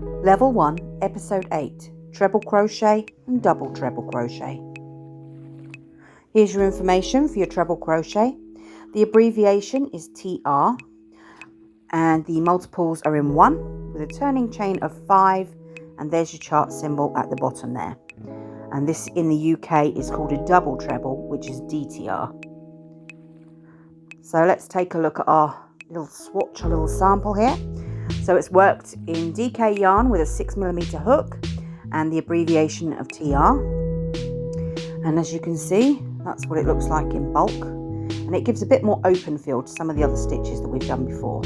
Level 1, Episode 8, Treble Crochet and Double Treble Crochet. Here's your information for your treble crochet. The abbreviation is TR and the multiples are in 1 with a turning chain of 5, and there's your chart symbol at the bottom there. And this in the UK is called a double treble, which is DTR. So let's take a look at our little swatch, a little sample here. So it's worked in DK yarn with a 6mm hook and the abbreviation of TR. And as you can see, that's what it looks like in bulk. And it gives a bit more open feel to some of the other stitches that we've done before.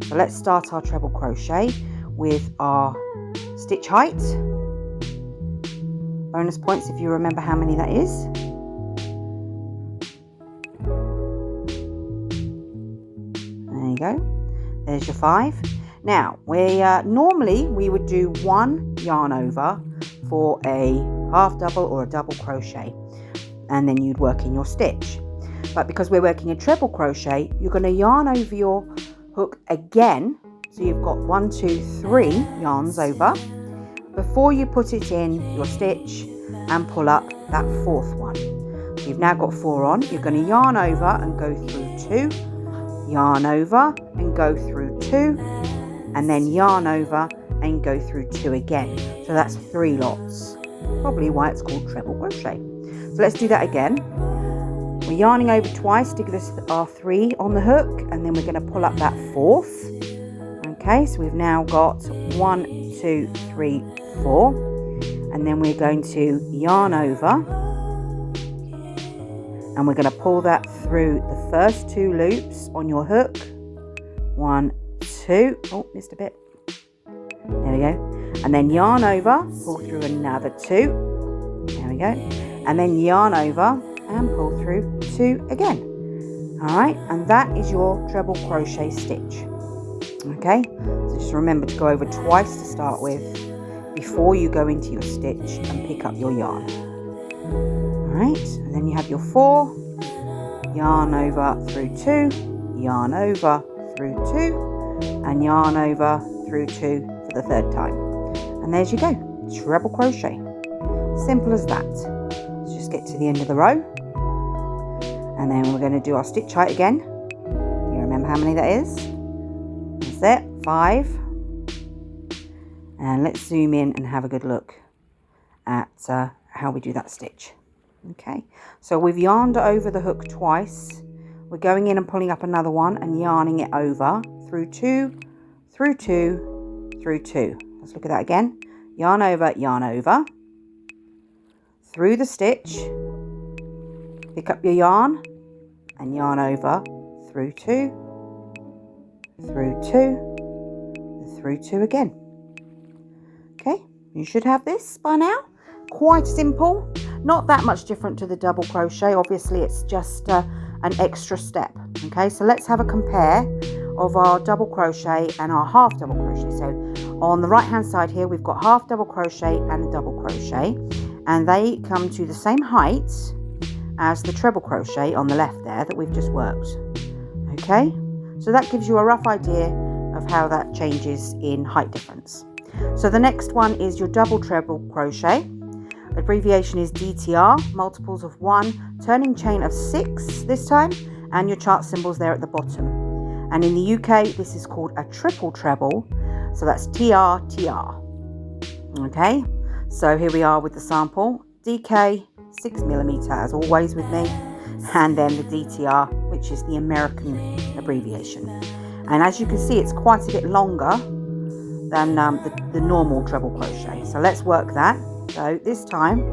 So let's start our treble crochet with our stitch height. Bonus points if you remember how many that is. There you go. There's your 5. Now, normally we would do 1 yarn over for a half double or a double crochet, and then you'd work in your stitch. But because we're working a treble crochet, you're going to yarn over your hook again. So you've got 1, 2, 3 yarns over before you put it in your stitch and pull up that 4th one. So you've now got 4 on. You're going to yarn over and go through 2. Yarn over and go through 2, and then yarn over and go through 2 again. So that's 3 lots, probably why it's called treble crochet. So let's do that again. We're yarning over twice to give us our 3 on the hook, and then we're going to pull up that 4th. Okay, so we've now got 1, 2, 3, 4, and then we're going to yarn over, and we're going to pull that through the first 2 loops on your hook. 1, 2, oh, missed a bit. There we go. And then yarn over, pull through another 2. There we go. And then yarn over and pull through 2 again. All right, and that is your treble crochet stitch. Okay, so just remember to go over twice to start with before you go into your stitch and pick up your yarn. Alright, and then you have your 4, yarn over through 2, yarn over through 2, and yarn over through 2 for the 3rd time. And there's you go, treble crochet. Simple as that. Let's just get to the end of the row. And then we're going to do our stitch height again. You remember how many that is? That's it, 5. And let's zoom in and have a good look at how we do that stitch. Okay, so we've yarned over the hook twice. We're going in and pulling up another one and yarning it over through 2, through 2, through 2. Let's look at that again. Yarn over, through the stitch, pick up your yarn and yarn over through 2, through 2, through 2 again. Okay, you should have this by now. Quite simple. Not that much different to the double crochet. Obviously, it's just an extra step. Okay, so let's have a compare of our double crochet and our half double crochet. So on the right hand side here, we've got half double crochet and a double crochet, and they come to the same height as the treble crochet on the left there that we've just worked. Okay, so that gives you a rough idea of how that changes in height difference. So the next one is your double treble crochet. Abbreviation is DTR, multiples of 1, turning chain of 6 this time, and your chart symbols there at the bottom. And in the UK, this is called a triple treble, so that's TR, TR. Okay, so here we are with the sample. DK, 6mm as always with me, and then the DTR, which is the American abbreviation. And as you can see, it's quite a bit longer than the normal treble crochet. So let's work that. So this time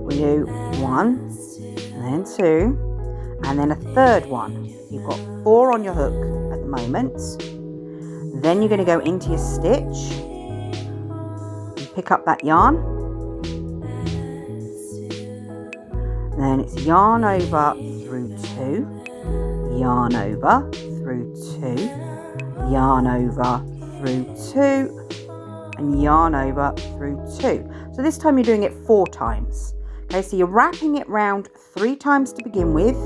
we do 1 and then 2 and then a 3rd one. You've got 4 on your hook at the moment. Then you're going to go into your stitch and pick up that yarn. Then it's yarn over through 2, yarn over through 2, yarn over through 2, and yarn over through 2. So this time you're doing it 4 times. Okay, so you're wrapping it round 3 times to begin with,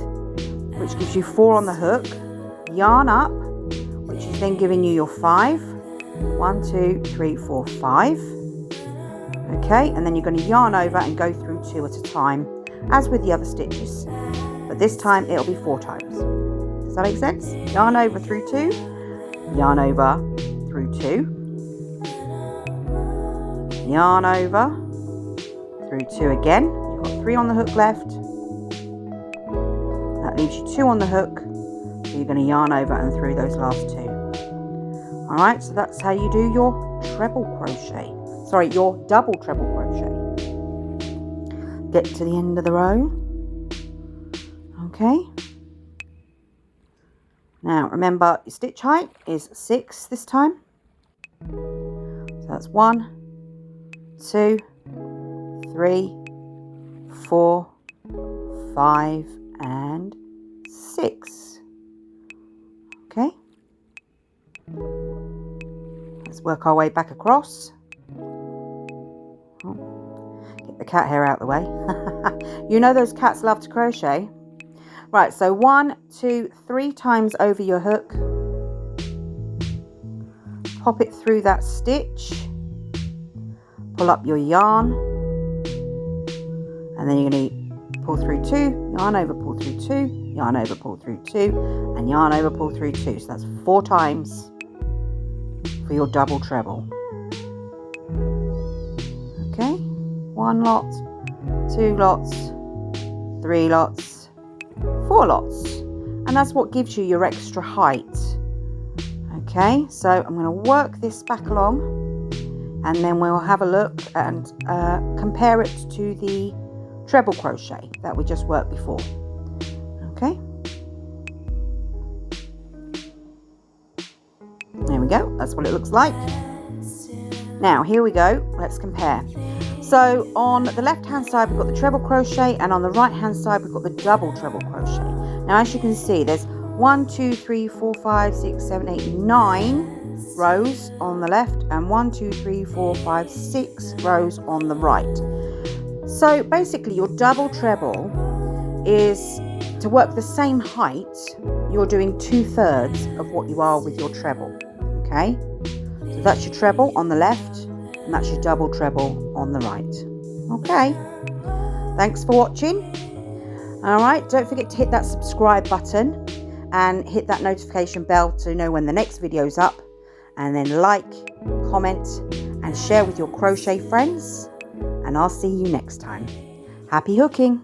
which gives you 4 on the hook. Yarn up, which is then giving you your 5. 1, 2, 3, 4, 5. Okay, and then you're going to yarn over and go through 2 at a time, as with the other stitches, but this time it'll be 4 times. Does that make sense? Yarn over through 2, yarn over through 2, yarn over through 2 again. You've got 3 on the hook left. That leaves you 2 on the hook, so you're going to yarn over and through those last 2. Alright, so that's how you do your treble crochet. Sorry, your double treble crochet. Get to the end of the row. Okay. Now remember, your stitch height is 6 this time. So that's 1, 2, 3, 4, 5, and 6. Okay. Let's work our way back across. Get the cat hair out of the way. You know those cats love to crochet. Right, so 1, 2, 3 times over your hook. Pop it through that stitch. Pull up your yarn. And then you're going to pull through 2, yarn over, pull through 2, yarn over, pull through 2, and yarn over, pull through 2. So that's 4 times for your double treble. Okay, 1 lot, 2 lots, 3 lots, 4 lots, and that's what gives you your extra height. Okay, so I'm going to work this back along, and then we'll have a look and compare it to the treble crochet that we just worked before. Okay, there we go, that's what it looks like. Now here we go, let's compare. So on the left hand side we've got the treble crochet, and on the right hand side we've got the double treble crochet. Now as you can see, there's 1, 2, 3, 4, 5, 6, 7, 8, 9 rows on the left, and 1, 2, 3, 4, 5, 6 rows on the right. So basically your double treble is, to work the same height, you're doing 2/3 of what you are with your treble. Okay, so that's your treble on the left, and that's your double treble on the right. Okay, thanks for watching. Alright, don't forget to hit that subscribe button and hit that notification bell to know when the next video's up, and then like, comment and share with your crochet friends, and I'll see you next time. Happy hooking!